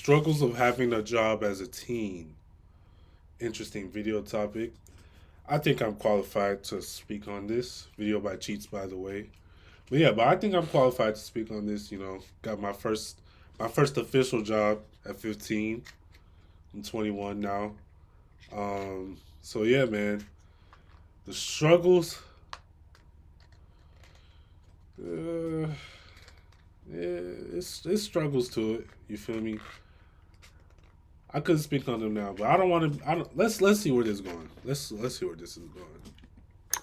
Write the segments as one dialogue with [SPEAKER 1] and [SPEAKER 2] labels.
[SPEAKER 1] struggles of having a job as a teen. Interesting video topic. I think I'm qualified to speak on this. Video by Cheats, by the way. But I think I'm qualified to speak on this. Got my first official job at 15. I'm 21 now. So yeah, man, the struggles. Uh, yeah, it's struggles to it. You feel me? I couldn't speak on them now, but I don't want to. I don't. Let's see where this is going. Let's see where this is going.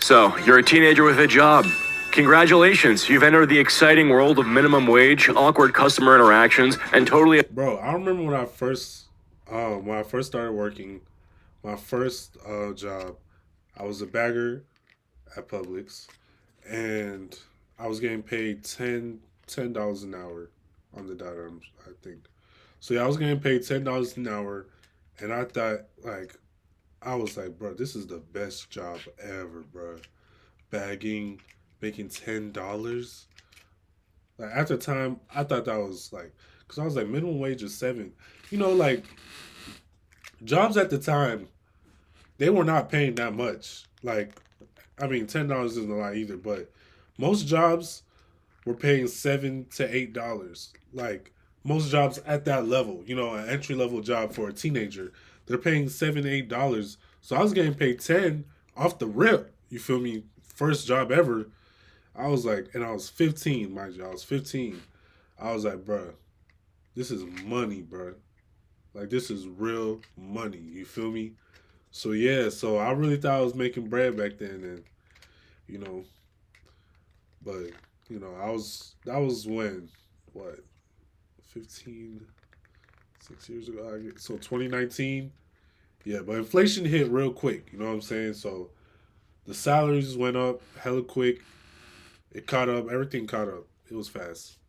[SPEAKER 2] So, you're a teenager with a job. Congratulations, you've entered the exciting world of minimum wage, awkward customer interactions, and totally...
[SPEAKER 1] Bro, I remember when I first started working, my first job. I was a bagger at Publix, and I was getting paid $10 an hour on the dot. I think. So yeah, I was getting paid $10 an hour, and I thought I was like, bro, this is the best job ever, bro. Bagging, making $10. Like at the time, I thought that was cause I was like minimum wage is 7. Jobs at the time, they were not paying that much. I mean, $10 isn't a lot either, but most jobs were paying $7 to $8. Most jobs at that level, an entry level job for a teenager, they're paying $7 to $8. So I was getting paid 10 off the rip. You feel me? First job ever. I was like, and I was 15, mind you. I was 15. I was like, bruh, this is money, bruh. This is real money. You feel me? So yeah, so I really thought I was making bread back then, and you know, but that was when what 15, 6 years ago. So 2019. Yeah, but inflation hit real quick. You know what I'm saying? So the salaries went up hella quick. It caught up. Everything caught up. It was fast.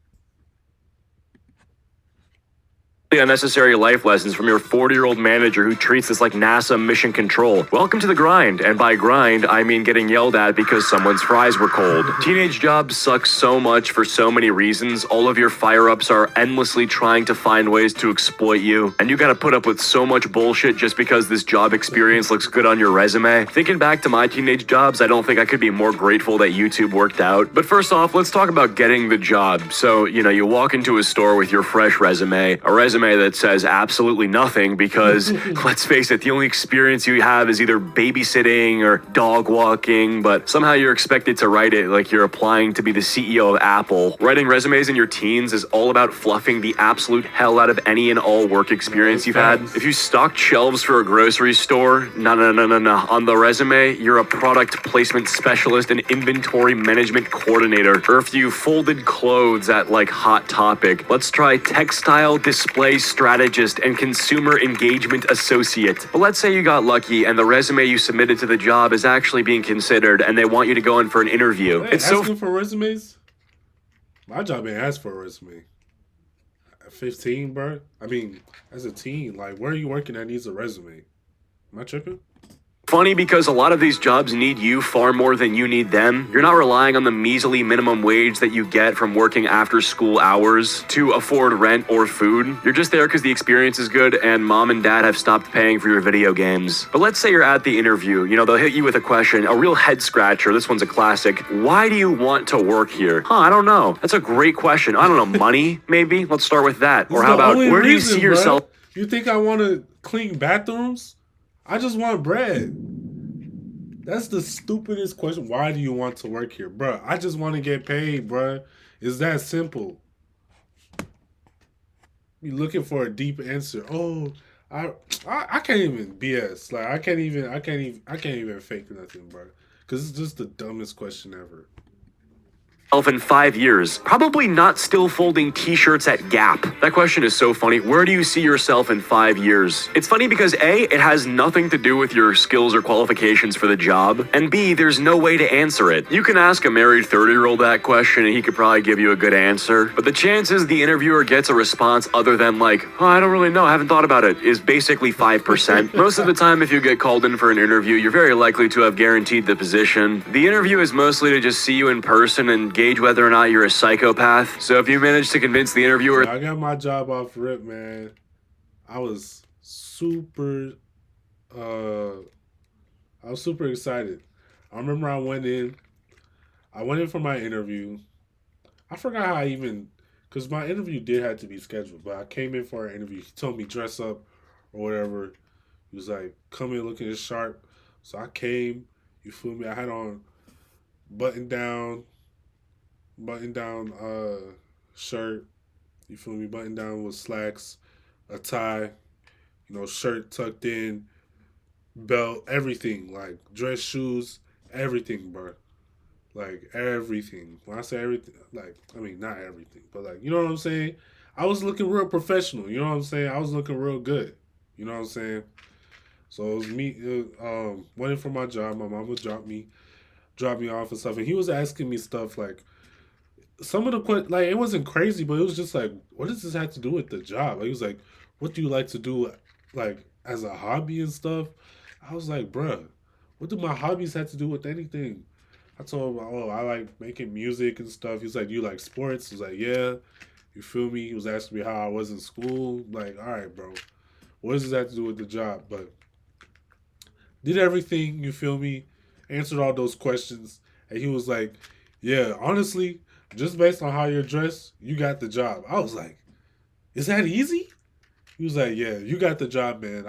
[SPEAKER 2] unnecessary life lessons from your 40-year-old manager who treats this like NASA mission control. Welcome to the grind, and by grind, I mean getting yelled at because someone's fries were cold. Teenage jobs suck so much for so many reasons. All of your fire-ups are endlessly trying to find ways to exploit you, and you gotta put up with so much bullshit just because this job experience looks good on your resume. Thinking back to my teenage jobs, I don't think I could be more grateful that YouTube worked out. But first off, let's talk about getting the job. So, you walk into a store with your fresh resume, a resume that says absolutely nothing because, let's face it, the only experience you have is either babysitting or dog walking, but somehow you're expected to write it like you're applying to be the CEO of Apple. Writing resumes in your teens is all about fluffing the absolute hell out of any and all work experience you've had. If you stocked shelves for a grocery store, no. On the resume, you're a product placement specialist and inventory management coordinator. Or if you folded clothes at Hot Topic, let's try textile display strategist and consumer engagement associate. But let's say you got lucky and the resume you submitted to the job is actually being considered and they want you to go in for an interview.
[SPEAKER 1] It's asking for resumes? My job ain't asked for a resume. At 15, bro? I mean, as a teen, where are you working that needs a resume? Am I tripping?
[SPEAKER 2] Funny because a lot of these jobs need you far more than you need them. You're not relying on the measly minimum wage that you get from working after school hours to afford rent or food. You're just there because the experience is good and mom and dad have stopped paying for your video games. But let's say you're at the interview. They'll hit you with a question, a real head scratcher. This one's a classic. Why do you want to work here? I don't know. That's a great question. I don't know. Money, maybe? Let's start with that. Or how about, where do you see yourself?
[SPEAKER 1] You think I want to clean bathrooms? I just want bread. That's the stupidest question. Why do you want to work here? Bruh, I just want to get paid, bruh. It's that simple. You looking for a deep answer. Oh, I can't even BS. I can't even fake nothing, bruh. Because it's just the dumbest question ever.
[SPEAKER 2] In 5 years? Probably not still folding t-shirts at Gap. That question is so funny. Where do you see yourself in 5 years? It's funny because A, it has nothing to do with your skills or qualifications for the job, and B, there's no way to answer it. You can ask a married 30-year-old that question and he could probably give you a good answer, but the chances the interviewer gets a response other than I don't really know, I haven't thought about it, is basically 5%. Most of the time, if you get called in for an interview, you're very likely to have guaranteed the position. The interview is mostly to just see you in person and gauge whether or not you're a psychopath. So if you manage to convince the interviewer...
[SPEAKER 1] I got my job off rip, man. I was super uh I was super excited. I remember I went in for my interview. I forgot how I even, because my interview did have to be scheduled, but I came in for an interview. He told me dress up or whatever. He was like, come in looking sharp. So I came, you feel me? I had on button down, button down shirt, you feel me? Button down with slacks, a tie, shirt tucked in, belt, everything, like dress shoes, everything, bro. Like everything. When I say everything, like I mean not everything, but like you know what I'm saying. I was looking real professional. You know what I'm saying. I was looking real good. You know what I'm saying. So it was me. Waiting for my job. My mom would drop me off and stuff, and he was asking me stuff like some of the like it wasn't crazy, but it was just like, what does this have to do with the job? Like, he was like, what do you like to do, like as a hobby and stuff? I was like, bruh, what do my hobbies have to do with anything? I told him, oh, I like making music and stuff. He's like, you like sports? He's like, yeah. You feel me? He was asking me how I was in school. Like, all right, bro. What does this have to do with the job? But did everything, you feel me? Answered all those questions. And he was like, yeah, honestly, just based on how you're dressed, you got the job. I was like, is that easy? He was like, yeah, you got the job, man.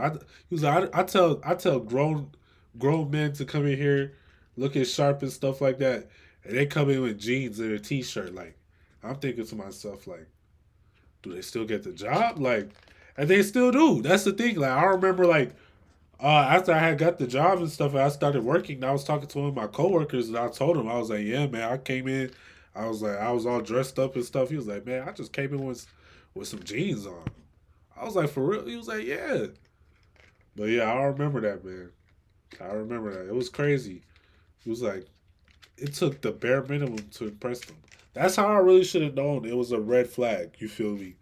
[SPEAKER 1] He was like, I tell grown men to come in here looking sharp and stuff like that, and they come in with jeans and a t-shirt. Like, I'm thinking to myself, like, do they still get the job? Like, and they still do. That's the thing. Like, I remember, like, after I had got the job and stuff, and I started working. And I was talking to one of my coworkers, and I told him, I was like, yeah, man, I came in. I was like, I was all dressed up and stuff. He was like, man, I just came in with some jeans on. I was like, for real? He was like, yeah. But yeah, I remember that, man. I remember that. It was crazy. He was like, it took the bare minimum to impress them. That's how I really should have known it was a red flag. You feel me?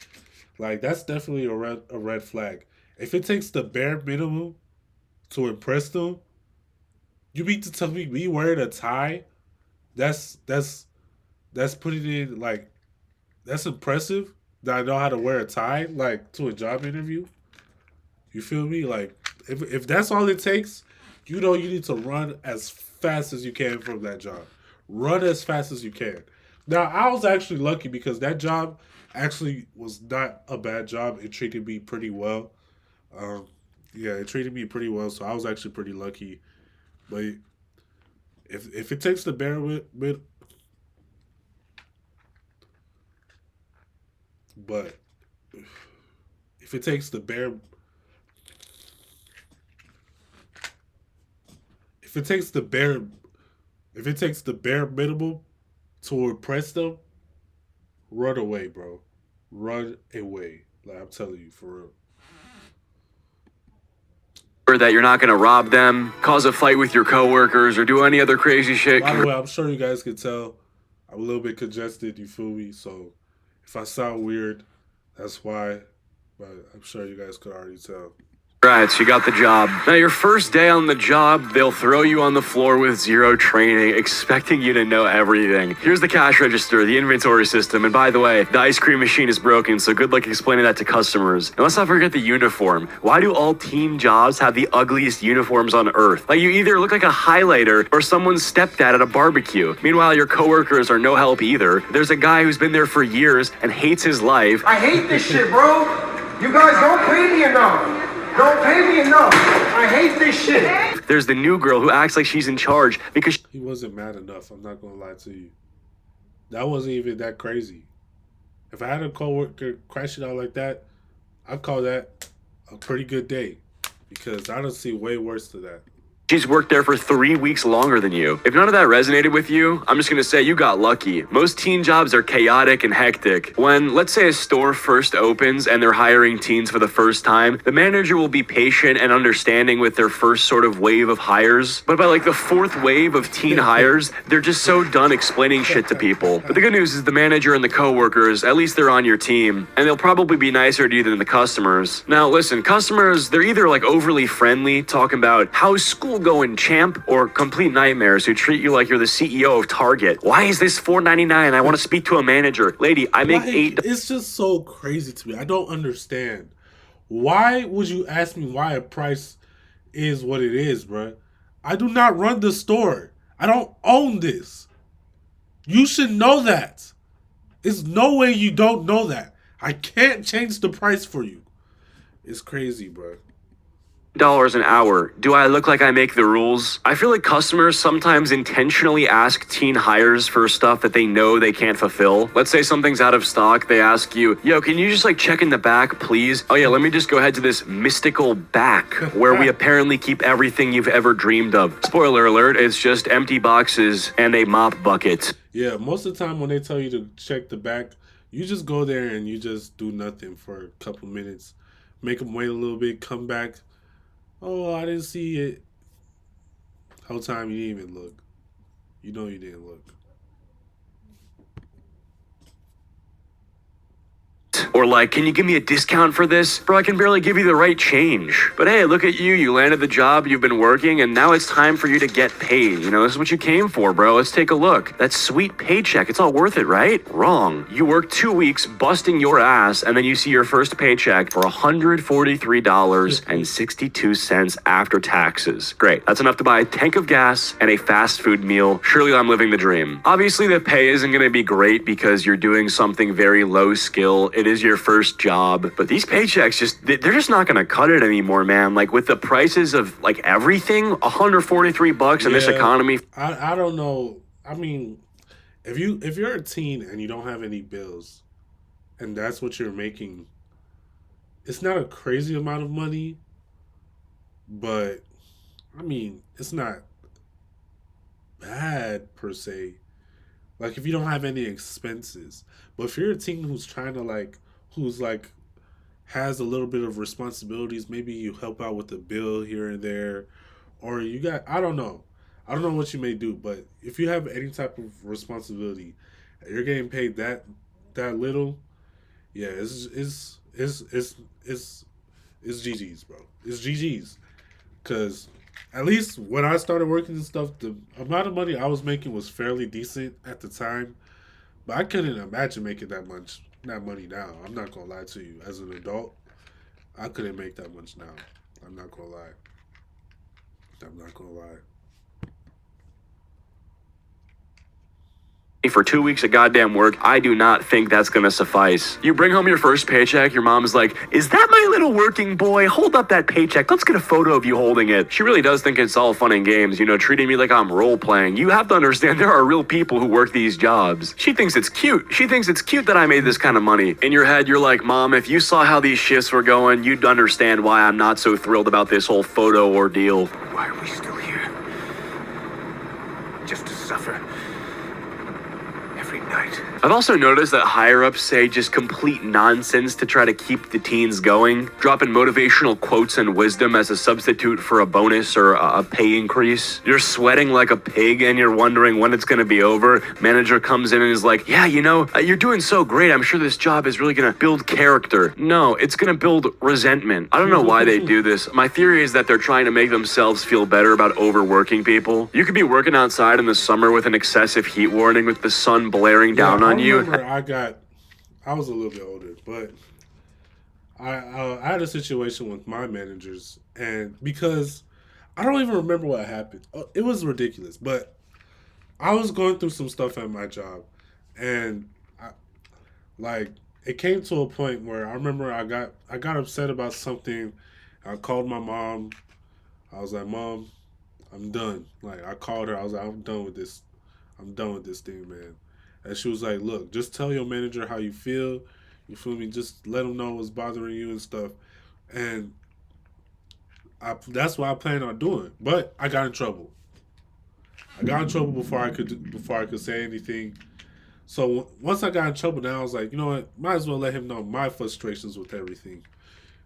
[SPEAKER 1] Like, that's definitely a red flag. If it takes the bare minimum to impress them, you mean to tell me wearing a tie? That's that's that's putting in like that's impressive. That I know how to wear a tie like to a job interview. You feel me? Like if that's all it takes, you know you need to run as fast as you can from that job. Run as fast as you can. Now I was actually lucky because that job actually was not a bad job. It treated me pretty well. Um, yeah, it treated me pretty well, so I was actually pretty lucky. But if it takes the bare but if it takes the bare if it takes the bare if it takes the bare minimum to impress them, run away, bro. Run away. Like I'm telling you, for real.
[SPEAKER 2] That you're not going to rob them, cause a fight with your coworkers, or do any other crazy shit.
[SPEAKER 1] By the way, I'm sure you guys can tell I'm a little bit congested. You feel me? So if I sound weird, that's why. But I'm sure you guys could already tell.
[SPEAKER 2] Right, you got the job. Now, your first day on the job, they'll throw you on the floor with zero training, expecting you to know everything. Here's the cash register, the inventory system, and by the way, the ice cream machine is broken, so good luck explaining that to customers. And let's not forget the uniform. Why do all team jobs have the ugliest uniforms on earth? Like, you either look like a highlighter or someone's stepdad at a barbecue. Meanwhile, your coworkers are no help either. There's a guy who's been there for years and hates his life.
[SPEAKER 3] I hate this shit, bro. You guys don't pay me enough. Don't pay me enough. I hate this shit.
[SPEAKER 2] There's the new girl who acts like she's in charge because
[SPEAKER 1] he wasn't mad enough. I'm not gonna lie to you. That wasn't even that crazy. If I had a coworker crash it out like that, I'd call that a pretty good day because I don't see way worse than that.
[SPEAKER 2] she's worked there for 3 weeks longer than you. If none of that resonated with you, I'm just gonna say you got lucky. Most teen jobs are chaotic and hectic. When, let's say, a store first opens and they're hiring teens for the first time, the manager will be patient and understanding with their first sort of wave of hires. But by like the fourth wave of teen hires, they're just so done explaining shit to people. But the good news is the manager and the coworkers, at least they're on your team, and they'll probably be nicer to you than the customers. Now listen, customers, they're either like overly friendly, talking about how's school going, champ, or complete nightmares who treat you like you're the CEO of Target. Why is this $4.99? I want to speak to a manager. Lady, I make
[SPEAKER 1] like,
[SPEAKER 2] $8.
[SPEAKER 1] It's just so crazy to me. I don't understand. Why would you ask me why a price is what it is, bruh? I do not run the store. I don't own this. You should know that. There's no way you don't know that. I can't change the price for you. It's crazy, bruh.
[SPEAKER 2] Dollars an hour. Do I look like I make the rules? I feel like customers sometimes intentionally ask teen hires for stuff that they know they can't fulfill. Let's say something's out of stock. They ask you, yo, can you just like check in the back, please? Oh yeah, let me just go ahead to this mystical back where we apparently keep everything you've ever dreamed of. Spoiler alert, it's just empty boxes and a mop bucket.
[SPEAKER 1] Yeah, most of the time when they tell you to check the back, you just go there and you just do nothing for a couple minutes. Make them wait a little bit, come back. Oh, I didn't see it. Whole time you didn't even look. You know you didn't look.
[SPEAKER 2] Or like, can you give me a discount for this? Bro, I can barely give you the right change. But hey, look at you. You landed the job, you've been working, and now it's time for you to get paid. You know, this is what you came for, bro. Let's take a look. That sweet paycheck, it's all worth it, right? Wrong. You work 2 weeks busting your ass, and then you see your first paycheck for $143.62 after taxes. Great. That's enough to buy a tank of gas and a fast food meal. Surely I'm living the dream. Obviously, the pay isn't going to be great because you're doing something very low skill. It is your first job, but these paychecks they're just not gonna cut it anymore, man. Like with the prices of like everything, $143 in this economy.
[SPEAKER 1] I don't know. I mean, if you're a teen and you don't have any bills and that's what you're making, it's not a crazy amount of money, but I mean, it's not bad per se. Like if you don't have any expenses. But if you're a teen who's trying to who's has a little bit of responsibilities, maybe you help out with the bill here and there, or you got I don't know. I don't know what you may do, but if you have any type of responsibility, you're getting paid that little, yeah, it's GG's, bro. It's GG's. Cause at least when I started working and stuff, the amount of money I was making was fairly decent at the time. But I couldn't imagine making that money now. I'm not gonna lie to you. As an adult, I couldn't make that much now. I'm not gonna lie. I'm not gonna lie.
[SPEAKER 2] For 2 weeks of goddamn work, I do not think that's gonna suffice. You bring home your first paycheck, your mom's like, is that my little working boy? Hold up that paycheck. Let's get a photo of you holding it. She really does think it's all fun and games, you know, treating me like I'm role playing. You have to understand there are real people who work these jobs. She thinks it's cute. She thinks it's cute that I made this kind of money. In your head, you're like, Mom, if you saw how these shifts were going, you'd understand why I'm not so thrilled about this whole photo ordeal.
[SPEAKER 3] Why are we still here? Just to suffer. Every night.
[SPEAKER 2] I've also noticed that higher-ups say just complete nonsense to try to keep the teens going, dropping motivational quotes and wisdom as a substitute for a bonus or a pay increase. You're sweating like a pig and you're wondering when it's going to be over. Manager comes in and is like, yeah, you know, you're doing so great. I'm sure this job is really going to build character. No, it's going to build resentment. I don't know why they do this. My theory is that they're trying to make themselves feel better about overworking people. You could be working outside in the summer with an excessive heat warning with the sun blaring down on you.
[SPEAKER 1] I was a little bit older, but I had a situation with my managers, and because I don't even remember what happened, it was ridiculous. But I was going through some stuff at my job, and it came to a point where I remember I got upset about something. I called my mom. I was like, Mom, I'm done. Like I called her. I was like, I'm done with this. I'm done with this thing, man. And she was like, look, just tell your manager how you feel. You feel me? Just let them know what's bothering you and stuff. And that's what I plan on doing. But I got in trouble. Before I could say anything. So once I got in trouble, now I was like, you know what? Might as well let him know my frustrations with everything.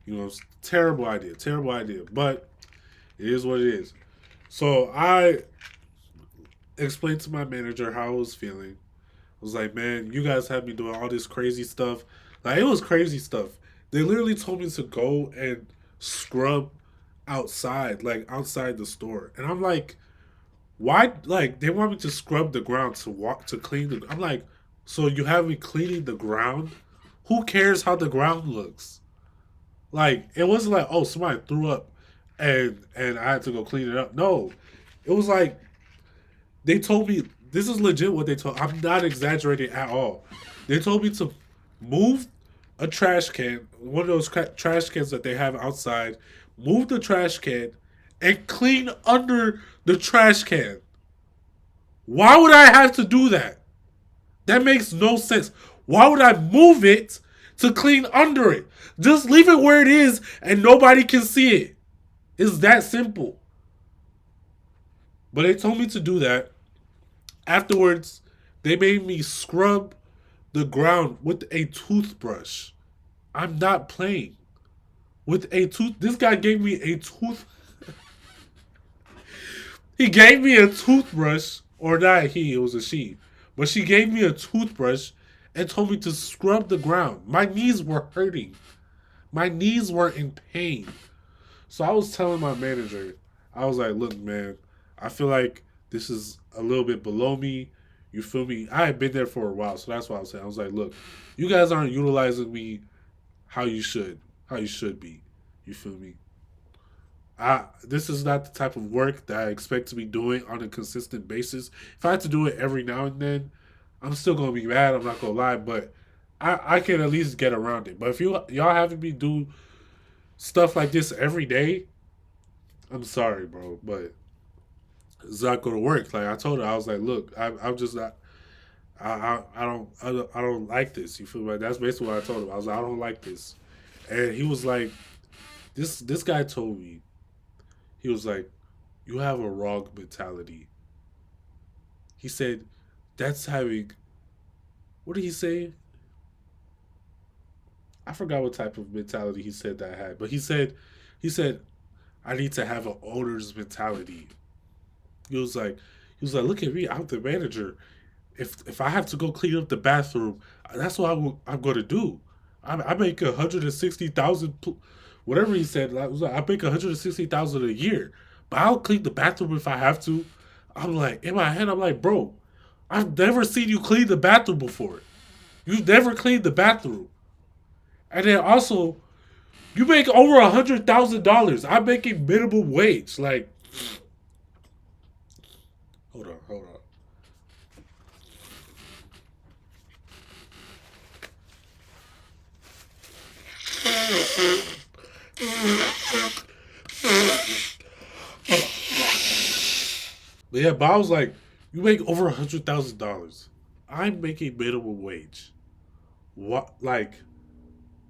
[SPEAKER 1] You know, it's a terrible idea. But it is what it is. So I explained to my manager how I was feeling. I was like, man, you guys have me doing all this crazy stuff. Like, it was crazy stuff. They literally told me to go and scrub outside the store. And I'm like, why? Like, they want me to scrub the ground to clean the... I'm like, so you have me cleaning the ground? Who cares how the ground looks? Like, it wasn't like, oh, somebody threw up and I had to go clean it up. No. It was like they told me, this is legit what they told. I'm not exaggerating at all. They told me to move a trash can, one of those trash cans that they have outside, move the trash can and clean under the trash can. Why would I have to do that? That makes no sense. Why would I move it to clean under it? Just leave it where it is and nobody can see it. It's that simple. But they told me to do that. Afterwards, they made me scrub the ground with a toothbrush. I'm not playing. With a tooth. This guy gave me a tooth. He gave me a toothbrush. Or not he, it was a she. But she gave me a toothbrush and told me to scrub the ground. My knees were hurting. My knees were in pain. So I was telling my manager, I was like, look, man, I feel like this is a little bit below me. You feel me? I had been there for a while, so that's what I was saying. I was like, look, you guys aren't utilizing me how you should be. You feel me? This is not the type of work that I expect to be doing on a consistent basis. If I had to do it every now and then, I'm still gonna be mad. I'm not gonna lie, but I can at least get around it. But if y'all having me do stuff like this every day, I'm sorry, bro, but it's not gonna work. Like I told her, I was like, look, I'm just not. I don't like this. You feel me? That's basically what I told him. I was like, I don't like this, and he was like, this guy told me, he was like, you have a wrong mentality. He said, that's having. What did he say? I forgot what type of mentality he said that I had, but he said, I need to have an owner's mentality. He was like, look at me, I'm the manager. If I have to go clean up the bathroom, that's what I'm going to do. I make 160,000, whatever he said. I make 160,000 a year, but I'll clean the bathroom if I have to. I'm like, in my head, I'm like, bro, I've never seen you clean the bathroom before. You've never cleaned the bathroom. And then also, you make over $100,000. I'm making minimum wage. Like, hold on. But yeah, but I was like, you make over $100,000. I'm making minimum wage. What, like,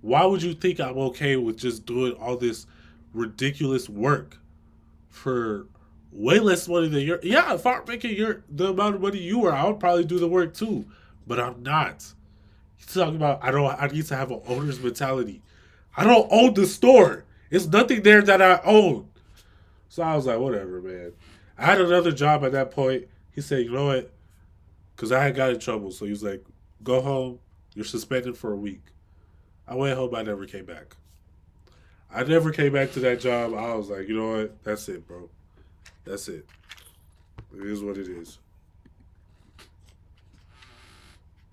[SPEAKER 1] why would you think I'm okay with just doing all this ridiculous work for way less money than you're? Yeah, if I'm making the amount of money you are, I would probably do the work too. But I'm not. He's talking about I need to have an owner's mentality. I don't own the store. It's nothing there that I own. So I was like, whatever, man. I had another job at that point. He said, you know what? Because I had got in trouble. So he was like, go home. You're suspended for a week. I went home. I never came back. I never came back to that job. I was like, you know what? That's it, bro. That's it. It is what it is.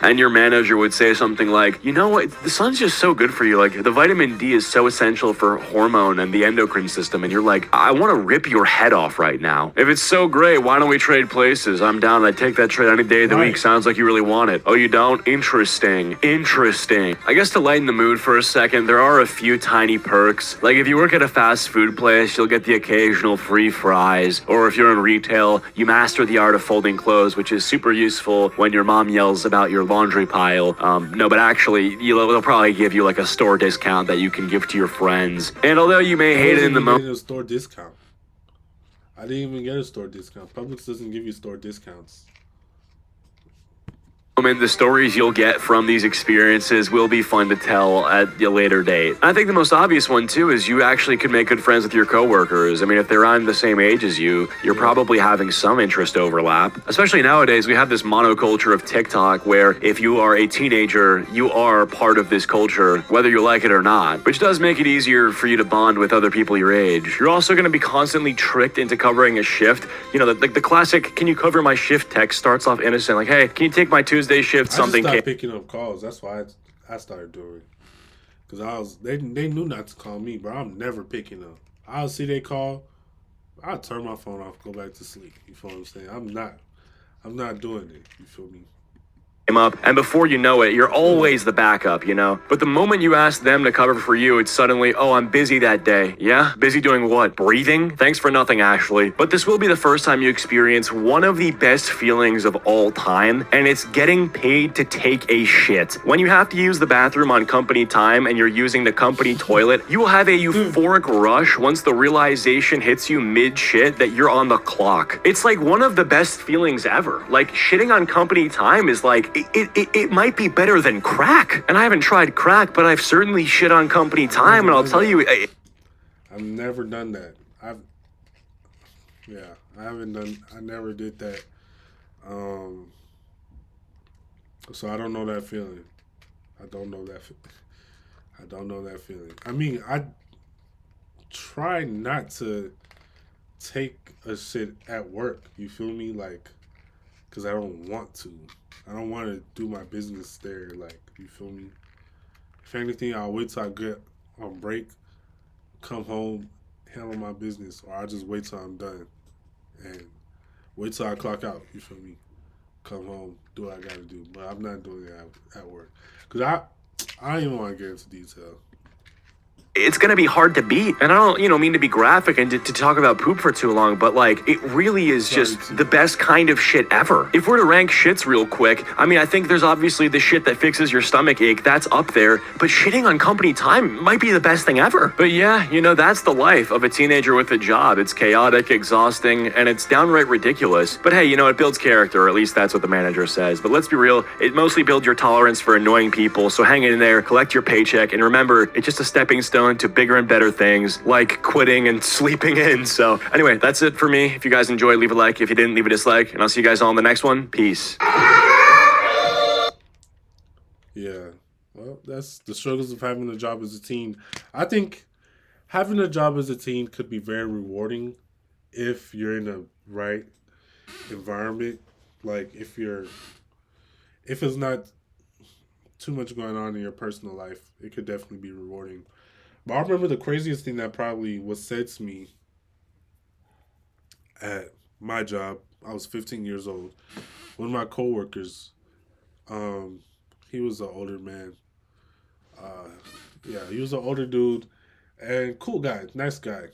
[SPEAKER 2] And your manager would say something like, you know what, the sun's just so good for you. Like, the vitamin D is so essential for hormone and the endocrine system. And you're like, I want to rip your head off right now. If it's so great, why don't we trade places? I'm down. I'd take that trade any day of the week. Sounds like you really want it. Oh, you don't? Interesting. I guess to lighten the mood for a second, there are a few tiny perks. Like, if you work at a fast food place, you'll get the occasional free fries. Or if you're in retail, you master the art of folding clothes, which is super useful when your mom yells about your laundry pile. No, but actually, they'll probably give you like a store discount that you can give to your friends. And although you may hate it in the moment,
[SPEAKER 1] a store discount. I didn't even get a store discount. Publix doesn't give you store discounts.
[SPEAKER 2] the stories you'll get from these experiences will be fun to tell at a later date. I think the most obvious one too is you actually could make good friends with your coworkers. I mean, if they're on the same age as you, you're probably having some interest overlap. Especially nowadays, we have this monoculture of TikTok where if you are a teenager, you are part of this culture, whether you like it or not, which does make it easier for you to bond with other people your age. You're also going to be constantly tricked into covering a shift. You know, the classic, can you cover my shift text starts off innocent, like, hey, can you take my Tuesday shift?
[SPEAKER 1] I just stopped picking up calls. That's why I started doing it. Cause they knew not to call me, bro. I'm never picking up. I'll see they call, I'll turn my phone off, go back to sleep. You feel what I'm saying? I'm not doing it. You feel me?
[SPEAKER 2] Up, and before you know it, you're always the backup, you know? But the moment you ask them to cover for you, it's suddenly, oh, I'm busy that day. Yeah? Busy doing what? Breathing? Thanks for nothing, Ashley. But this will be the first time you experience one of the best feelings of all time, and it's getting paid to take a shit. When you have to use the bathroom on company time and you're using the company toilet, you will have a euphoric rush once the realization hits you mid-shit that you're on the clock. It's like one of the best feelings ever. Like, shitting on company time is like, it might be better than crack. And I haven't tried crack, but I've certainly shit on company time, and I'll tell you...
[SPEAKER 1] I've never done that. I never did that. So I don't know that feeling. I don't know that feeling. I mean, I try not to take a shit at work. You feel me? Like, because I don't want to. I don't want to do my business there. Like, you feel me? If anything, I'll wait till I get on break, come home, handle my business, or I'll just wait till I'm done and wait till I clock out. You feel me? Come home, do what I gotta do. But I'm not doing it at work. Because I don't even want to get into detail.
[SPEAKER 2] It's gonna be hard to beat. And I don't, mean to be graphic and to talk about poop for too long, but like, it really is just the best kind of shit ever. If we're to rank shits real quick, I mean, I think there's obviously the shit that fixes your stomach ache, that's up there, but shitting on company time might be the best thing ever. But yeah, that's the life of a teenager with a job. It's chaotic, exhausting, and it's downright ridiculous. But hey, it builds character, or at least that's what the manager says. But let's be real, it mostly builds your tolerance for annoying people, so hang in there, collect your paycheck, and remember, it's just a stepping stone to bigger and better things like quitting and sleeping in. So anyway, that's it for me. If you guys enjoyed, leave a like. If you didn't, leave a dislike, and I'll see you guys all in the next one. Peace.
[SPEAKER 1] Yeah, well, that's the struggles of having a job as a teen. I think having a job as a teen could be very rewarding if you're in the right environment. Like, if it's not too much going on in your personal life, it could definitely be rewarding. But I remember the craziest thing that probably was said to me at my job. I was 15 years old. One of my coworkers, he was an older man. He was an older dude and cool guy, nice guy.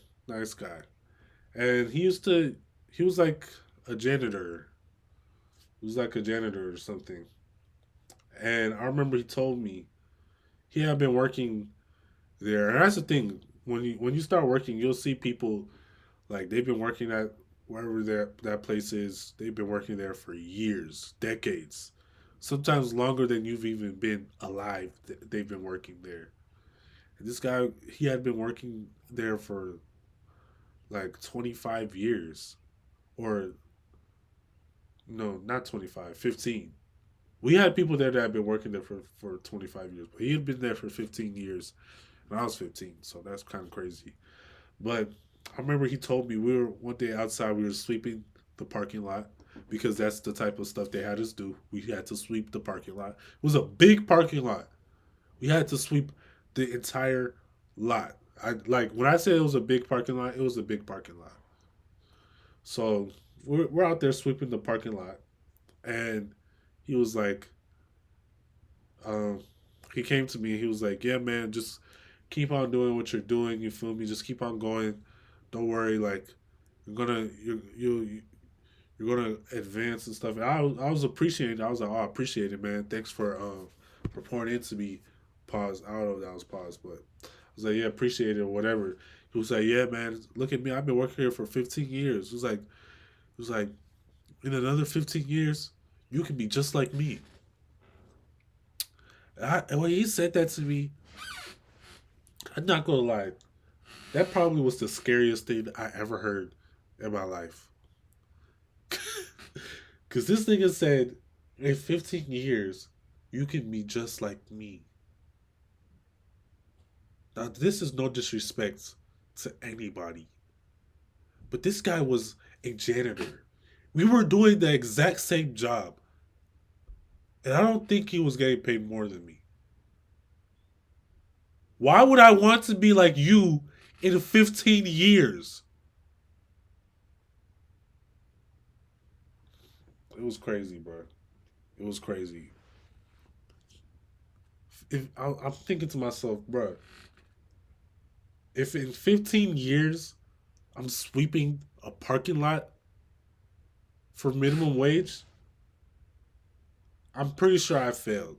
[SPEAKER 1] And he was like a janitor. He was like a janitor or something. And I remember he told me he had been working there. And that's the thing. When you start working, you'll see people like they've been working at wherever that place is. They've been working there for years, decades, sometimes longer than you've even been alive. They've been working there. And this guy, he had been working there for like 25 years, or no, not 25, 15. We had people there that had been working there for 25 years, but he had been there for 15 years. And I was 15, so that's kind of crazy. But I remember he told me we were one day outside, we were sweeping the parking lot because that's the type of stuff they had us do. We had to sweep the parking lot. It was a big parking lot. We had to sweep the entire lot. When I say it was a big parking lot, it was a big parking lot. So we're out there sweeping the parking lot, and he was like, he came to me and he was like, yeah, man, just keep on doing what you're doing. You feel me? Just keep on going. Don't worry. Like, you're gonna advance and stuff. And I was appreciating. I was like, oh, I appreciate it, man. Thanks for pouring into me. Pause. I don't know if that was pause, but I was like, yeah, appreciate it or whatever. He was like, yeah, man. Look at me. I've been working here for 15 years. It was like, in another 15 years, you can be just like me. And when he said that to me, I'm not gonna lie, that probably was the scariest thing I ever heard in my life. Cause this nigga said, in 15 years, you can be just like me. Now, this is no disrespect to anybody, but this guy was a janitor. We were doing the exact same job, and I don't think he was getting paid more than me. Why would I want to be like you in 15 years? It was crazy, bro. It was crazy. I'm thinking to myself, bro, if in 15 years I'm sweeping a parking lot for minimum wage, I'm pretty sure I failed.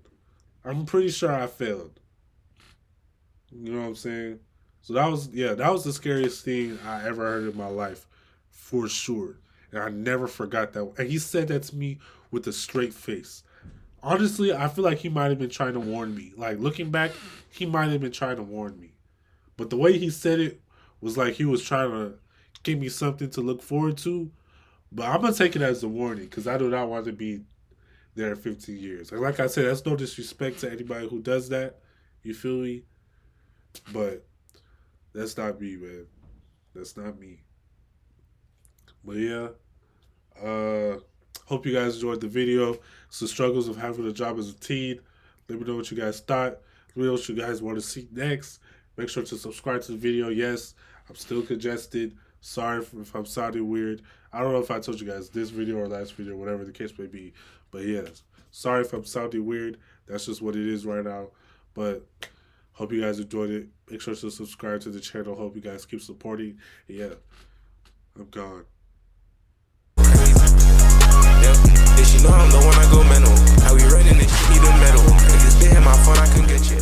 [SPEAKER 1] I'm pretty sure I failed. You know what I'm saying? So that was the scariest thing I ever heard in my life, for sure. And I never forgot that. And he said that to me with a straight face. Honestly, I feel like he might have been trying to warn me. Like looking back, he might have been trying to warn me. But the way he said it was like he was trying to give me something to look forward to. But I'm gonna take it as a warning because I do not want to be there in 15 years. And like I said, that's no disrespect to anybody who does that. You feel me? But that's not me, man. That's not me. But yeah, hope you guys enjoyed the video. It's the struggles of having a job as a teen. Let me know what you guys thought. Let me know what you guys want to see next. Make sure to subscribe to the video. Yes, I'm still congested. Sorry if I'm sounding weird. I don't know if I told you guys this video or last video, whatever the case may be. But yes, sorry if I'm sounding weird. That's just what it is right now. But hope you guys enjoyed it. Make sure to subscribe to the channel. Hope you guys keep supporting. Yeah, I'm gone.
[SPEAKER 4] Yeah, she know I'm the one I go mental. How we running it, she need a medal. If it's been my phone, I couldn't get you.